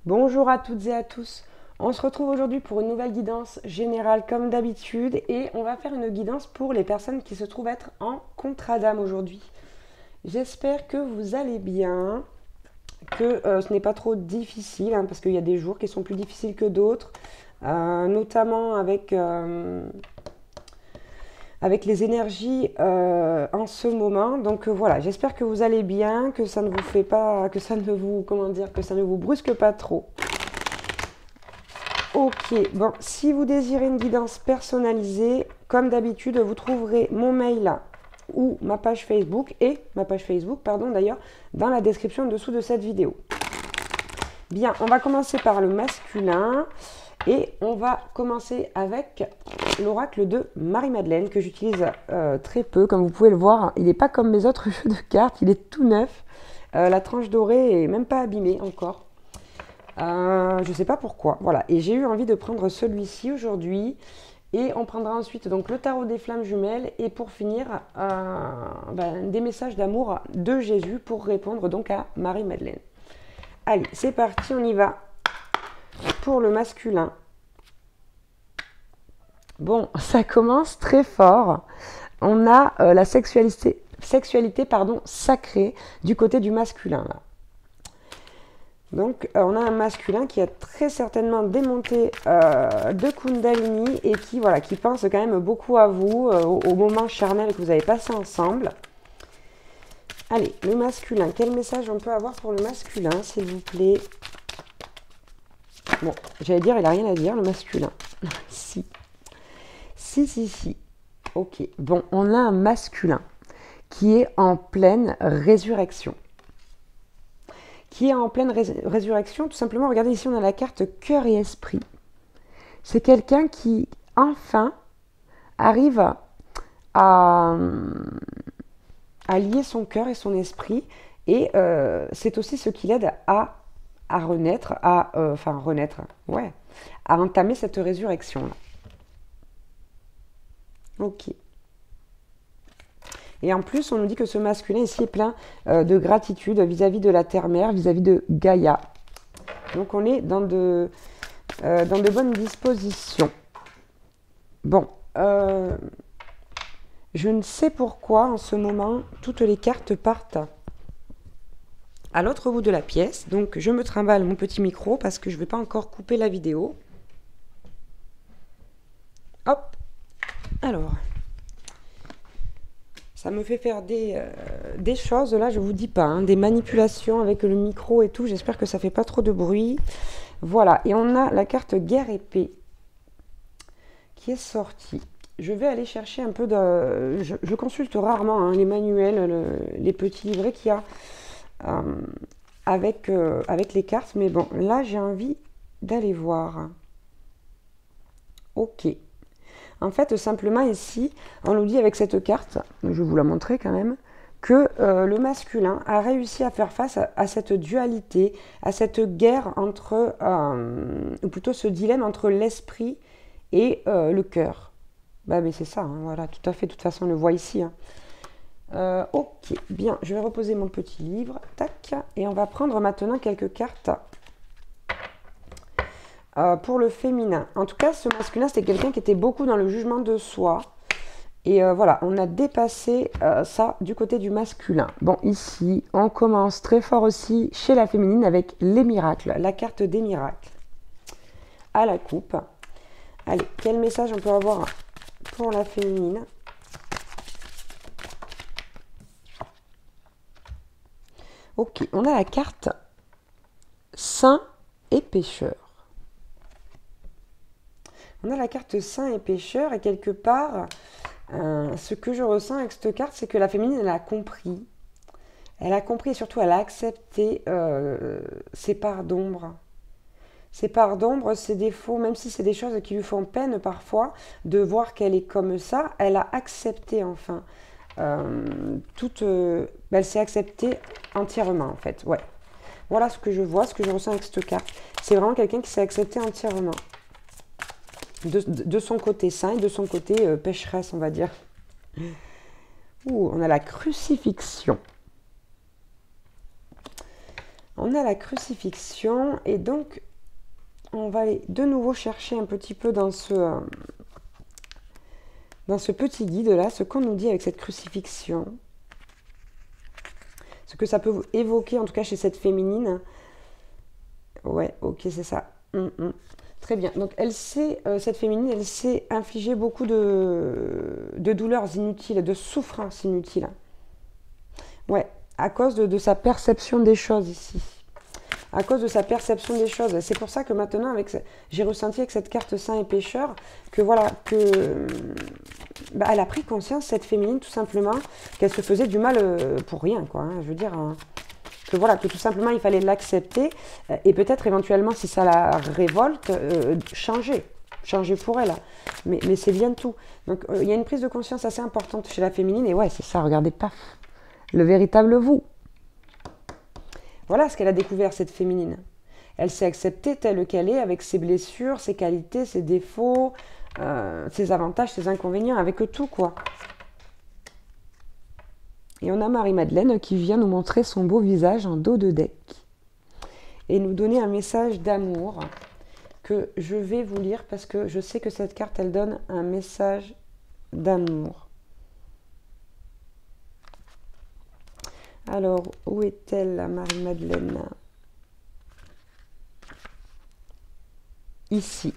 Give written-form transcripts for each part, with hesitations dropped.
Bonjour à toutes et à tous. On se retrouve aujourd'hui pour une nouvelle guidance générale comme d'habitude et on va faire une guidance pour les personnes qui se trouvent être en contrat d'âme aujourd'hui. J'espère que vous allez bien, que ce n'est pas trop difficile hein, parce qu'il y a des jours qui sont plus difficiles que d'autres, notamment avec les énergies en ce moment. Donc voilà, j'espère que vous allez bien, que ça ne vous fait pas, que ça ne vous, comment dire, que ça ne vous brusque pas trop. Ok, bon, si vous désirez une guidance personnalisée, comme d'habitude, vous trouverez mon mail ou ma page Facebook, pardon, d'ailleurs, dans la description dessous de cette vidéo. Bien, on va commencer par le masculin et on va commencer avec l'oracle de Marie-Madeleine que j'utilise très peu. Comme vous pouvez le voir, il n'est pas comme mes autres jeux de cartes, il est tout neuf. La tranche dorée est même pas abîmée encore. Je ne sais pas pourquoi. Voilà, et j'ai eu envie de prendre celui-ci aujourd'hui. Et on prendra ensuite donc le tarot des flammes jumelles et pour finir des messages d'amour de Jésus pour répondre donc à Marie-Madeleine. Allez, c'est parti, on y va pour le masculin. Bon, ça commence très fort. On a la sexualité sacrée du côté du masculin là. Donc, on a un masculin qui a très certainement démonté de Kundalini et qui pense quand même beaucoup à vous, au moment charnel que vous avez passé ensemble. Allez, le masculin. Quel message on peut avoir pour le masculin, s'il vous plaît? Bon, j'allais dire, il n'a rien à dire, le masculin. Si. Si. Ok. Bon, on a un masculin qui est en pleine résurrection. Résurrection, tout simplement, regardez ici, on a la carte cœur et esprit. C'est quelqu'un qui, enfin, arrive à lier son cœur et son esprit, et c'est aussi ce qui l'aide à renaître, à entamer cette résurrection-là. Ok. Et en plus, on nous dit que ce masculin ici est plein de gratitude vis-à-vis de la terre-mère, vis-à-vis de Gaïa. Donc on est dans de bonnes dispositions. Bon, je ne sais pourquoi en ce moment, toutes les cartes partent à l'autre bout de la pièce. Donc je me trimballe mon petit micro parce que je ne vais pas encore couper la vidéo. Hop, alors... Ça me fait faire des choses, là, je vous dis pas, hein, des manipulations avec le micro et tout. J'espère que ça fait pas trop de bruit. Voilà, et on a la carte guerre épée qui est sortie. Je vais aller chercher un peu de... Je consulte rarement hein, les manuels, les petits livrets qu'il y a avec les cartes. Mais bon, là, j'ai envie d'aller voir. Ok. En fait, simplement ici, on nous dit avec cette carte, je vais vous la montrer quand même, que le masculin a réussi à faire face à cette dualité, à cette guerre entre, ou plutôt ce dilemme entre l'esprit et le cœur. Bah, mais c'est ça, hein, voilà, tout à fait, de toute façon on le voit ici. Hein. Ok, bien, je vais reposer mon petit livre, tac, et on va prendre maintenant quelques cartes. Pour le féminin. En tout cas, ce masculin, c'était quelqu'un qui était beaucoup dans le jugement de soi. Et voilà, on a dépassé ça du côté du masculin. Bon, ici, on commence très fort aussi chez la féminine avec les miracles, la carte des miracles. À la coupe. Allez, quel message on peut avoir pour la féminine? Ok, on a la carte saint et pécheur. On a la carte saint et pécheur et quelque part, ce que je ressens avec cette carte, c'est que la féminine, elle a compris. Elle a compris et surtout, elle a accepté ses parts d'ombre. Ses parts d'ombre, ses défauts, même si c'est des choses qui lui font peine parfois, de voir qu'elle est comme ça, elle a accepté enfin. Elle s'est acceptée entièrement en fait, ouais. Voilà ce que je vois, ce que je ressens avec cette carte. C'est vraiment quelqu'un qui s'est accepté entièrement. De son côté saint et de son côté pécheresse, on va dire. Ouh, on a la crucifixion. On a la crucifixion et donc on va aller de nouveau chercher un petit peu dans ce petit guide-là, ce qu'on nous dit avec cette crucifixion. Ce que ça peut vous évoquer, en tout cas chez cette féminine. Ouais, ok, c'est ça. Très bien. Donc, cette féminine, elle s'est infligée beaucoup de douleurs inutiles, de souffrances inutiles. Ouais, à cause de sa perception des choses ici. À cause de sa perception des choses. C'est pour ça que maintenant, j'ai ressenti avec cette carte saint et pécheur que voilà, elle a pris conscience, cette féminine, tout simplement, qu'elle se faisait du mal pour rien, quoi. Hein, je veux dire, que voilà, que tout simplement, il fallait l'accepter et peut-être éventuellement, si ça la révolte, changer pour elle. Mais c'est bien tout. Donc, il y a une prise de conscience assez importante chez la féminine et ouais, c'est ça, regardez, paf, le véritable vous. Voilà ce qu'elle a découvert, cette féminine. Elle s'est acceptée telle qu'elle est, avec ses blessures, ses qualités, ses défauts, ses avantages, ses inconvénients, avec tout, quoi. Et on a Marie-Madeleine qui vient nous montrer son beau visage en dos de deck. Et nous donner un message d'amour que je vais vous lire parce que je sais que cette carte, elle donne un message d'amour. Alors, où est-elle, la Marie-Madeleine? Ici.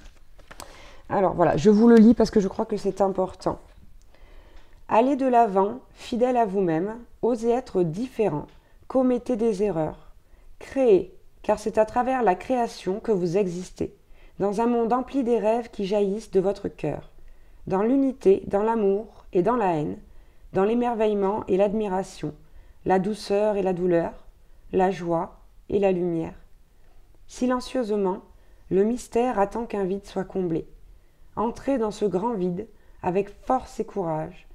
Alors, voilà, je vous le lis parce que je crois que c'est important. Allez de l'avant, fidèle à vous-même, osez être différent, commettez des erreurs, créez, car c'est à travers la création que vous existez, dans un monde empli des rêves qui jaillissent de votre cœur, dans l'unité, dans l'amour et dans la haine, dans l'émerveillement et l'admiration, la douceur et la douleur, la joie et la lumière. Silencieusement, le mystère attend qu'un vide soit comblé. Entrez dans ce grand vide avec force et courage,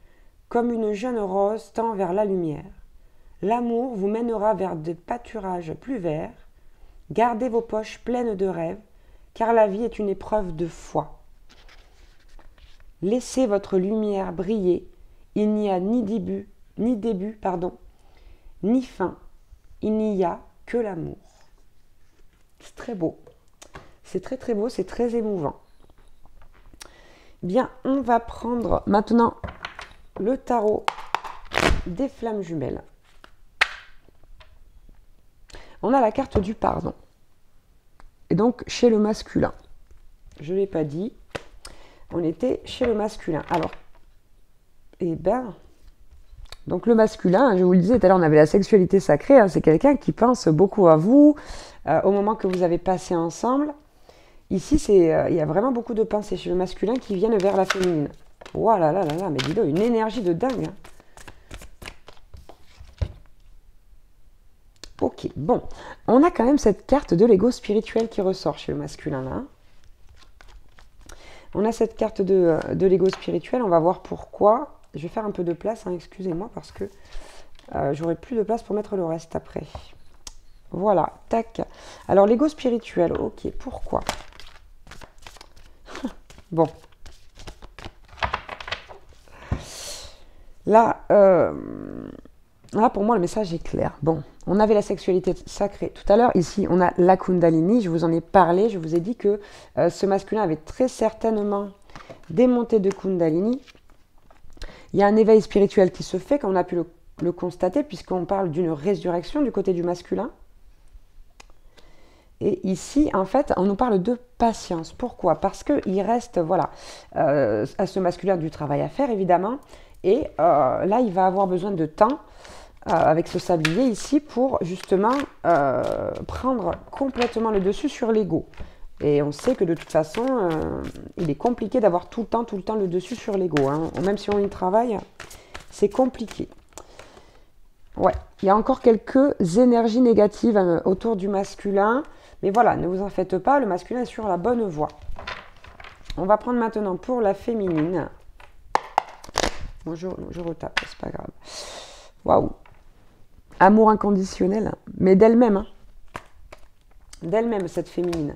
comme une jeune rose tend vers la lumière. L'amour vous mènera vers des pâturages plus verts. Gardez vos poches pleines de rêves, car la vie est une épreuve de foi. Laissez votre lumière briller. Il n'y a ni début, ni fin. Il n'y a que l'amour. C'est très beau. C'est très très beau, c'est très émouvant. Bien, on va prendre maintenant le tarot des flammes jumelles. On a la carte du pardon. Et donc, chez le masculin. Je ne l'ai pas dit. On était chez le masculin. Alors, donc le masculin, je vous le disais tout à l'heure, on avait la sexualité sacrée. Hein, c'est quelqu'un qui pense beaucoup à vous au moment que vous avez passé ensemble. Ici, il y a vraiment beaucoup de pensées chez le masculin qui viennent vers la féminine. Oh là là là là, mais dis donc, une énergie de dingue. Hein. Ok, bon. On a quand même cette carte de l'ego spirituel qui ressort chez le masculin là. On a cette carte de l'ego spirituel, on va voir pourquoi. Je vais faire un peu de place, hein, excusez-moi, parce que j'aurai plus de place pour mettre le reste après. Voilà, tac. Alors, l'ego spirituel, ok, pourquoi? Bon. Là, pour moi, le message est clair. Bon, on avait la sexualité sacrée tout à l'heure. Ici, on a la Kundalini. Je vous en ai parlé. Je vous ai dit que ce masculin avait très certainement des montées de Kundalini. Il y a un éveil spirituel qui se fait, comme on a pu le constater, puisqu'on parle d'une résurrection du côté du masculin. Et ici, en fait, on nous parle de patience. Pourquoi? Parce qu'il reste, voilà, à ce masculin du travail à faire, évidemment. Et là, il va avoir besoin de temps avec ce sablier ici pour justement prendre complètement le dessus sur l'ego. Et on sait que de toute façon, il est compliqué d'avoir tout le temps le dessus sur l'ego. Hein. Même si on y travaille, c'est compliqué. Ouais, il y a encore quelques énergies négatives autour du masculin. Mais voilà, ne vous en faites pas, le masculin est sur la bonne voie. On va prendre maintenant pour la féminine. Bon, je retape, c'est pas grave. Waouh. Amour inconditionnel, mais d'elle-même. Hein. D'elle-même, cette féminine.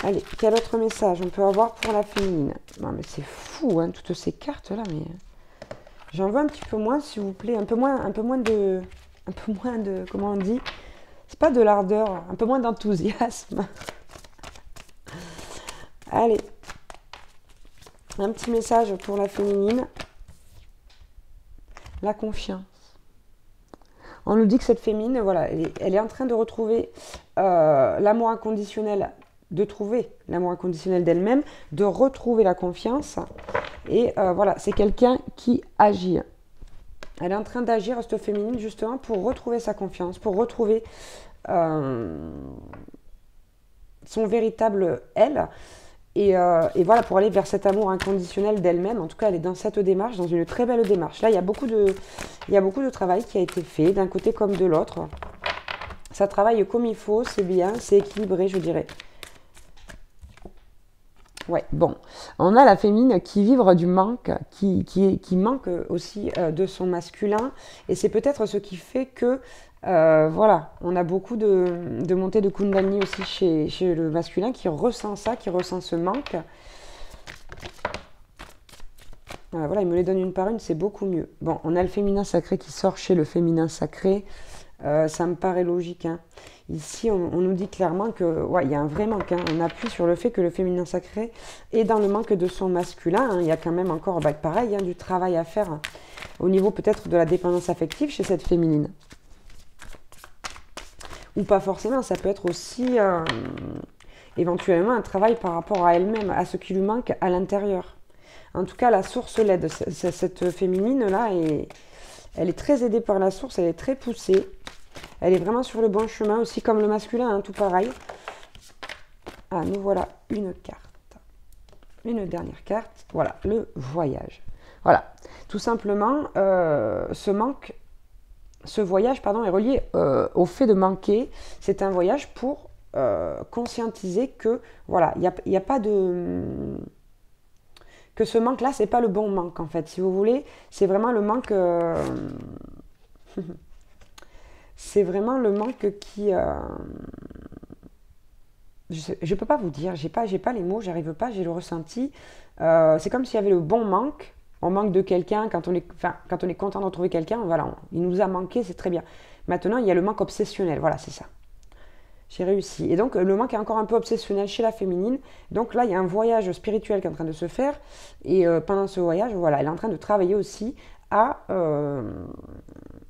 Allez, quel autre message on peut avoir pour la féminine? Non, mais c'est fou, hein, toutes ces cartes-là, mais... J'en veux un petit peu moins, s'il vous plaît. Un peu moins de un peu moins de, comment on dit, c'est pas de l'ardeur, un peu moins d'enthousiasme. Allez, un petit message pour la féminine. La confiance. On nous dit que cette féminine, voilà, elle est en train de retrouver l'amour inconditionnel, de trouver l'amour inconditionnel d'elle-même, de retrouver la confiance. Et voilà, c'est quelqu'un qui agit. Elle est en train d'agir, cette féminine, justement, pour retrouver sa confiance, pour retrouver son véritable elle. Et voilà, pour aller vers cet amour inconditionnel d'elle-même. En tout cas, elle est dans cette démarche, dans une très belle démarche. Là, il y a beaucoup de travail qui a été fait, d'un côté comme de l'autre. Ça travaille comme il faut, c'est bien, c'est équilibré, je dirais. Ouais, bon. On a la féminine qui vibre du manque, qui manque aussi de son masculin. Et c'est peut-être ce qui fait que, voilà, on a beaucoup de montées de Kundalini aussi chez le masculin qui ressent ça, qui ressent ce manque. Voilà, il me les donne une par une, c'est beaucoup mieux. Bon, on a le féminin sacré qui sort chez le féminin sacré. Ça me paraît logique. Hein. Ici, on nous dit clairement que, ouais, il y a un vrai manque. Hein. On appuie sur le fait que le féminin sacré est dans le manque de son masculin. Hein. Il y a quand même encore, pareil, hein, du travail à faire hein, au niveau peut-être de la dépendance affective chez cette féminine. Ou pas forcément, ça peut être aussi éventuellement un travail par rapport à elle-même, à ce qui lui manque à l'intérieur. En tout cas, la source l'aide. Cette féminine-là, elle est très aidée par la source, elle est très poussée. Elle est vraiment sur le bon chemin, aussi comme le masculin, hein, tout pareil. Ah, nous voilà une carte. Une dernière carte. Voilà, le voyage. Voilà, tout simplement, ce voyage est relié au fait de manquer. C'est un voyage pour conscientiser que, voilà, il n'y a pas de... que ce manque-là, c'est pas le bon manque, en fait. Si vous voulez, c'est vraiment le manque... c'est vraiment le manque qui... je ne peux pas vous dire, j'ai pas les mots, j'arrive pas, j'ai le ressenti. C'est comme s'il y avait le bon manque. On manque de quelqu'un, quand on est content de retrouver quelqu'un, voilà, il nous a manqué, c'est très bien. Maintenant, il y a le manque obsessionnel, voilà, c'est ça. J'ai réussi. Et donc, le manque est encore un peu obsessionnel chez la féminine. Donc là, il y a un voyage spirituel qui est en train de se faire. Et pendant ce voyage, voilà, elle est en train de travailler aussi à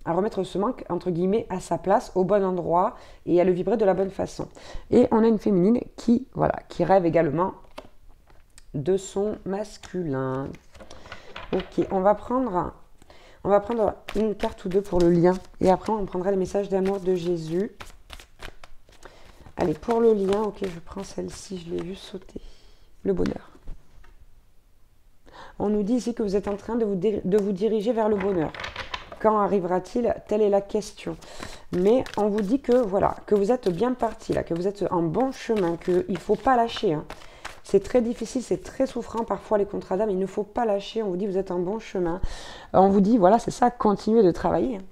remettre ce manque, entre guillemets, à sa place, au bon endroit, et à le vibrer de la bonne façon. Et on a une féminine qui rêve également de son masculin. Ok, on va prendre une carte ou deux pour le lien. Et après, on prendra les messages d'amour de Jésus. Allez, pour le lien, ok, je prends celle-ci, je l'ai vue sauter. Le bonheur. On nous dit ici que vous êtes en train de vous diriger vers le bonheur. Quand arrivera-t-il? Telle est la question. Mais on vous dit que, voilà, que vous êtes bien parti, là, que vous êtes en bon chemin, qu'il ne faut pas lâcher. Hein. C'est très difficile, c'est très souffrant parfois les contrats d'âme, il ne faut pas lâcher. On vous dit que vous êtes en bon chemin. On vous dit, voilà, c'est ça, continuez de travailler. Hein.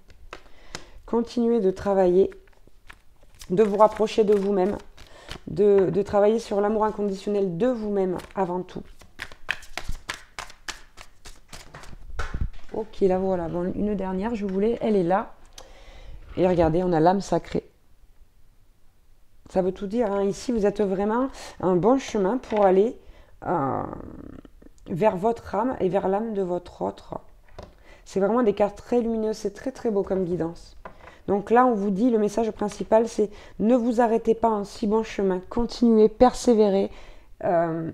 Continuez de travailler, de vous rapprocher de vous-même, de travailler sur l'amour inconditionnel de vous-même avant tout. Ok, là voilà, bon, une dernière, je voulais, elle est là. Et regardez, on a l'âme sacrée. Ça veut tout dire, hein. Ici, vous êtes vraiment un bon chemin pour aller vers votre âme et vers l'âme de votre autre. C'est vraiment des cartes très lumineuses, c'est très très beau comme guidance. Donc là, on vous dit, le message principal, c'est ne vous arrêtez pas en si bon chemin, continuez, persévérez,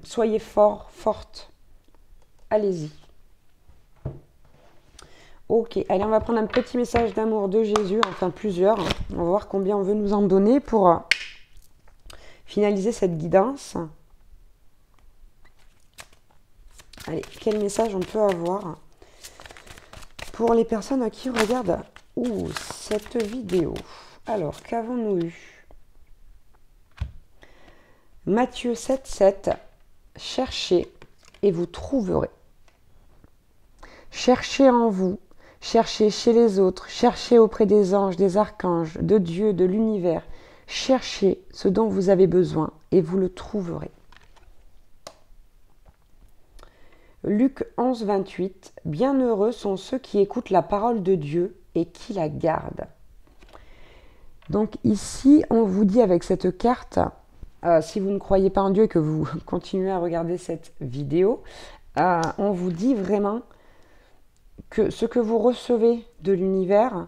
soyez fort, forte. Allez-y. Ok, allez, on va prendre un petit message d'amour de Jésus, enfin plusieurs. On va voir combien on veut nous en donner pour finaliser cette guidance. Allez, quel message on peut avoir pour les personnes qui regardent cette vidéo? Alors, qu'avons-nous eu? Matthieu 7, 7. Cherchez et vous trouverez. Cherchez en vous, cherchez chez les autres, cherchez auprès des anges, des archanges, de Dieu, de l'univers. Cherchez ce dont vous avez besoin et vous le trouverez. Luc 11, 28. Bienheureux sont ceux qui écoutent la parole de Dieu et qui la gardent. Donc ici, on vous dit avec cette carte, si vous ne croyez pas en Dieu et que vous continuez à regarder cette vidéo, on vous dit vraiment que ce que vous recevez de l'univers,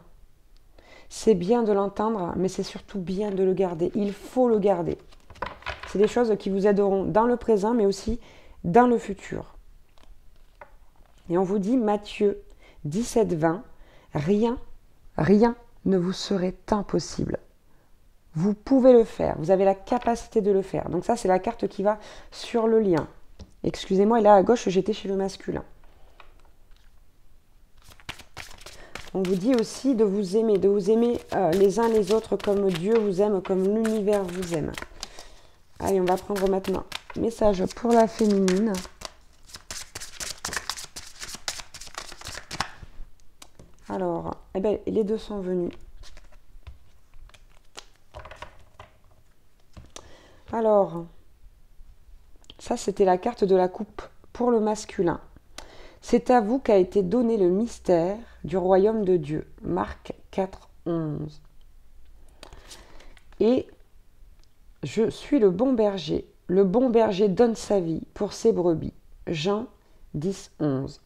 c'est bien de l'entendre, mais c'est surtout bien de le garder. Il faut le garder. C'est des choses qui vous aideront dans le présent, mais aussi dans le futur. Et on vous dit, Matthieu 17, 20, rien ne vous serait impossible. Vous pouvez le faire, vous avez la capacité de le faire. Donc ça, c'est la carte qui va sur le lien. Excusez-moi, et là à gauche, j'étais chez le masculin. On vous dit aussi de vous aimer les uns les autres comme Dieu vous aime, comme l'univers vous aime. Allez, on va prendre maintenant message pour la féminine. Alors, eh ben, les deux sont venus. Alors, ça c'était la carte de la coupe pour le masculin. C'est à vous qu'a été donné le mystère du royaume de Dieu. Marc 4, 11. Et je suis le bon berger. Le bon berger donne sa vie pour ses brebis. Jean 10, 11.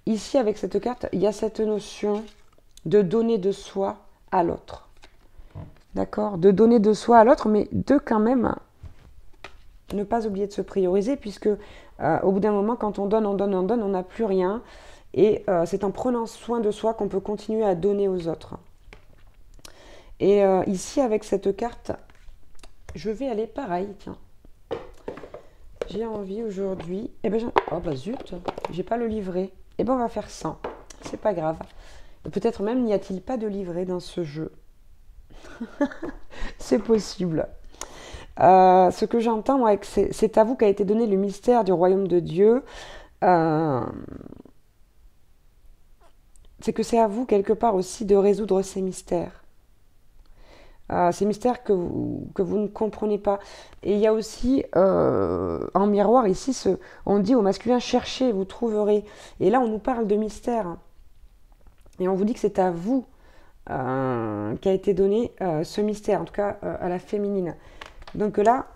Ici, avec cette carte, il y a cette notion de donner de soi à l'autre. D'accord? De donner de soi à l'autre, mais de quand même ne pas oublier de se prioriser, puisque au bout d'un moment, quand on donne, on n'a plus rien. Et c'est en prenant soin de soi qu'on peut continuer à donner aux autres. Et ici, avec cette carte, je vais aller pareil, tiens. J'ai envie aujourd'hui... Eh ben, oh bah zut, j'ai pas le livret. Eh ben, on va faire 100. C'est pas grave. Peut-être même n'y a-t-il pas de livret dans ce jeu. C'est possible. Ce que j'entends, moi, c'est à vous qu'a été donné le mystère du royaume de Dieu. C'est que c'est à vous, quelque part aussi, de résoudre ces mystères. Ces mystères que vous ne comprenez pas. Et il y a aussi, en miroir, ici, on dit au masculin, cherchez, vous trouverez. Et là, on nous parle de mystère. Et on vous dit que c'est à vous qu'a été donné ce mystère, en tout cas à la féminine. Donc là,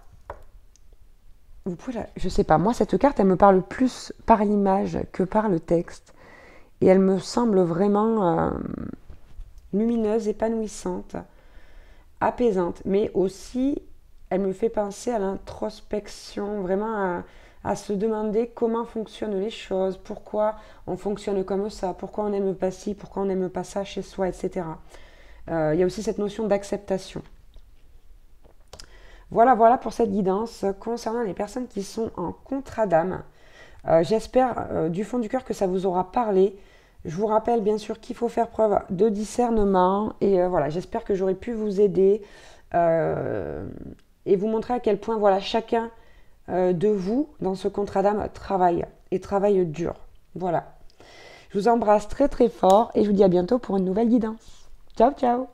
vous pouvez, je sais pas, moi cette carte, elle me parle plus par l'image que par le texte. Et elle me semble vraiment lumineuse, épanouissante, apaisante. Mais aussi, elle me fait penser à l'introspection, vraiment à se demander comment fonctionnent les choses, pourquoi on fonctionne comme ça, pourquoi on n'aime pas ci, pourquoi on n'aime pas ça chez soi, etc. Il y a aussi cette notion d'acceptation. Voilà pour cette guidance concernant les personnes qui sont en contrat d'âme. J'espère du fond du cœur que ça vous aura parlé. Je vous rappelle bien sûr qu'il faut faire preuve de discernement. Et voilà, j'espère que j'aurai pu vous aider et vous montrer à quel point voilà, chacun de vous dans ce contrat d'âme travaille et travaille dur. Voilà. Je vous embrasse très très fort et je vous dis à bientôt pour une nouvelle guidance. Ciao ciao.